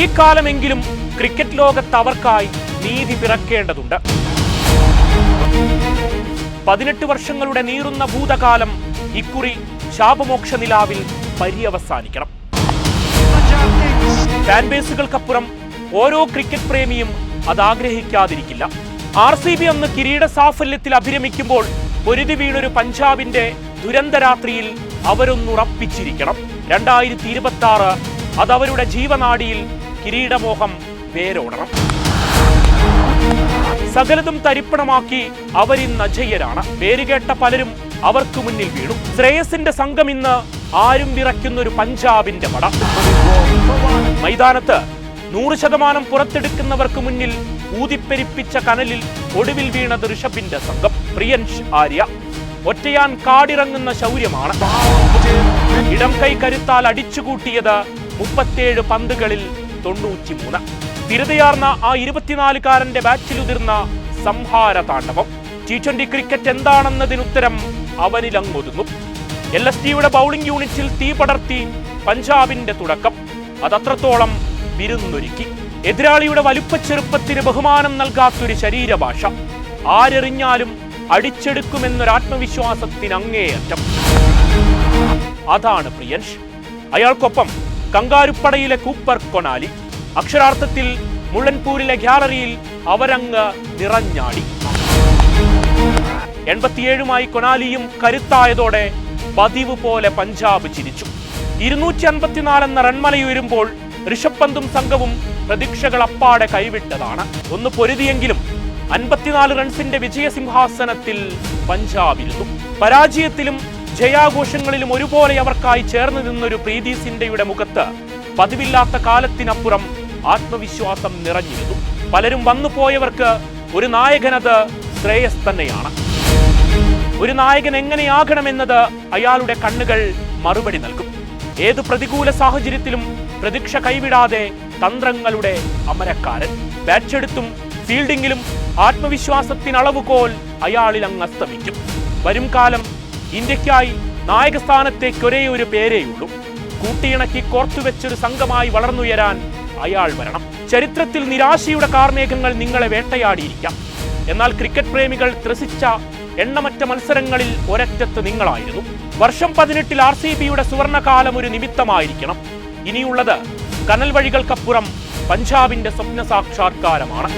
ഈ കാലമെങ്കിലും ക്രിക്കറ്റ് ലോകത്ത് അവർക്കായി നീതി പിറക്കേണ്ടതുണ്ട്. 18 വർഷങ്ങളുടെ നീറുന്ന ഭൂതകാലം ഇക്കുറി ശാപമോക്ഷ നിലാവിൽ പര്യവസാനിക്കണം. ഫാൻബേസുകൾക്കപ്പുറം ഓരോ ക്രിക്കറ്റ് പ്രേമിയും അത് ആഗ്രഹിക്കാതിരിക്കില്ല. RCB അന്ന് കിരീട സാഫല്യത്തിൽ അഭിരമിക്കുമ്പോൾ പൊരുതി വീണൊരു പഞ്ചാബിന്റെ ദുരന്തരാത്രിയിൽ അവരൊന്നുറപ്പിച്ചിരിക്കണം. 2026 അതവരുടെ ജീവനാഡിയിൽ കിരീടമോഹം വേരോടണം. സകലതും തരിപ്പണമാക്കി അവരിന്ന് അജയ്യരാണ്. പേരുകേട്ട പലരും അവർക്ക് മുന്നിൽ വീണു. ശ്രേയസിന്റെ സംഘം ഇന്ന് ആരും വിറയ്ക്കുന്നൊരു പഞ്ചാബിന്റെ പട. മൈതാനത്ത് 100% പുറത്തെടുക്കുന്നവർക്ക് മുന്നിൽ ഊതിപ്പെരിപ്പിച്ച കനലിൽ ഒടുവിൽ വീണത് ഋഷഭിന്റെ സംഘം. പ്രിയൻഷ് ആര്യ ഒറ്റയാൻ കാടിറങ്ങുന്ന ശൗര്യമാണ്. ഇടം കൈ കരുത്താൽ അടിച്ചുകൂട്ടിയത് 37 പന്തുകളിൽ 93. സ്ഥിരതയാർന്ന ആ 24-കാരന്റെ ബാറ്റിലുതിർന്ന സംഹാര താണ്ഡവം. T20 cricket എന്താണെന്നതിനുത്തരം അവനിലങ്ങൊതുങ്ങും. LSGയുടെ ബൗളിംഗ് യൂണിറ്റിൽ തീ പടർത്തി പഞ്ചാബിന്റെ തുടക്കം. അതത്രത്തോളം വിരുന്നൊരുക്കി. എതിരാളിയുടെ വലുപ്പച്ചെറുപ്പത്തിന് ബഹുമാനം നൽകാത്തൊരു ശരീരഭാഷ. ആരെറിഞ്ഞാലും അടിച്ചെടുക്കുമെന്നൊരാത്മവിശ്വാസത്തിനങ്ങേയറ്റം. അതാണ് പ്രിയൻഷ്. അയാൾക്കൊപ്പം കങ്കാരുപ്പടയിലെ കൂപ്പർ കൊനാലി. അക്ഷരാർത്ഥത്തിൽ മുള്ളൻപൂരിലെ ഗ്യാലറിയിൽ അവരങ്ങ് നിറഞ്ഞാടി. 87 കൊനാലിയും കരുത്തായതോടെ പതിവ് പോലെ പഞ്ചാബ് ചിരിച്ചു. 254 എന്ന റൺമലയുയരുമ്പോൾ ഋഷഭ് പന്തും സംഘവും പ്രതീക്ഷകൾ അപ്പാടെ കൈവിട്ടതാണ്. ഒന്ന് പൊരുതിയെങ്കിലും 54 റൺസിന്റെ വിജയസിംഹാസനത്തിൽ പഞ്ചാബിരുന്നു. പരാജയത്തിലും ജയാഘോഷങ്ങളിലും ഒരുപോലെ അവർക്കായി ചേർന്ന് നിന്നൊരു പ്രീതി സിൻഡയുടെ മുഖത്ത് പതിവില്ലാത്ത കാലത്തിനപ്പുറം ആത്മവിശ്വാസം നിറഞ്ഞിരുന്നു. പലരും വന്നുപോയവർക്ക് ഒരു നായകനത് ശ്രേയസ് തന്നെയാണ്. ഒരു നായകൻ എങ്ങനെയാകണമെന്നത് അയാളുടെ കണ്ണുകൾ മറുപടി നൽകും. ഏതു പ്രതികൂല സാഹചര്യത്തിലും പ്രതീക്ഷ കൈവിടാതെ തന്ത്രങ്ങളുടെ അമരക്കാരൻ. ബാറ്റെടുത്തും ഫീൽഡിങ്ങിലും ആത്മവിശ്വാസത്തിനളവുകോൽ അയാളിൽ അങ്ങ് അസ്തമിക്കും. വരും കാലം ഇന്ത്യക്കായി നായകസ്ഥാനത്തേക്ക് ഒരേ ഒരു പേരേയുള്ളൂ. കൂട്ടിയിണക്കി കോർത്തുവെച്ചൊരു സംഘമായി വളർന്നുയരാൻ അയാൾ വരണം. ചരിത്രത്തിൽ നിരാശയുടെ കാർമേഘങ്ങൾ നിങ്ങളെ വേട്ടയാടിയിരിക്കാം. എന്നാൽ ക്രിക്കറ്റ് പ്രേമികൾ ത്രസിച്ച എണ്ണമറ്റ മത്സരങ്ങളിൽ ഒരറ്റത്ത് നിങ്ങളായിരുന്നു. വർഷം 18 RCBയുടെ സുവർണകാലം ഒരു നിമിത്തമായിരിക്കണം. ഇനിയുള്ളത് കനൽ വഴികൾക്കപ്പുറം പഞ്ചാബിന്റെ സ്വപ്ന സാക്ഷാത്കാരമാണ്.